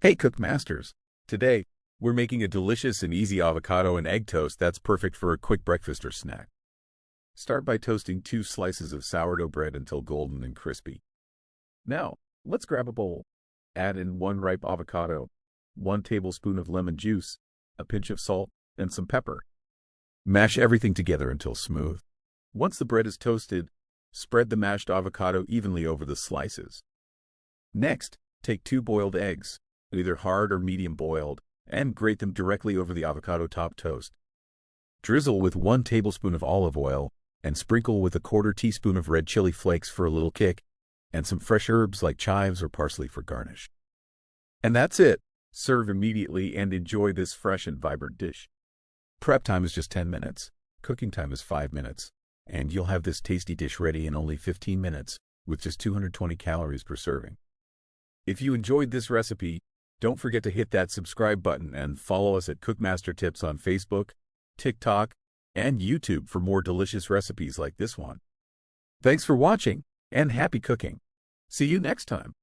Hey Cook Masters! Today, we're making a delicious and easy avocado and egg toast that's perfect for a quick breakfast or snack. Start by toasting 2 slices of sourdough bread until golden and crispy. Now, let's grab a bowl. Add in 1 ripe avocado, 1 tablespoon of lemon juice, a pinch of salt, and some pepper. Mash everything together until smooth. Once the bread is toasted, spread the mashed avocado evenly over the slices. Next, take 2 boiled eggs, either hard or medium boiled, and grate them directly over the avocado top toast. Drizzle with 1 tablespoon of olive oil and sprinkle with a 1/4 teaspoon of red chili flakes for a little kick, and some fresh herbs like chives or parsley for garnish. And that's it. Serve immediately and enjoy this fresh and vibrant dish. Prep time is just 10 minutes. Cooking time is 5 minutes. And you'll have this tasty dish ready in only 15 minutes, with just 220 calories per serving. If you enjoyed this recipe, don't forget to hit that subscribe button and follow us at Cookmaster Tips on Facebook, TikTok, and YouTube for more delicious recipes like this one. Thanks for watching, and happy cooking. See you next time.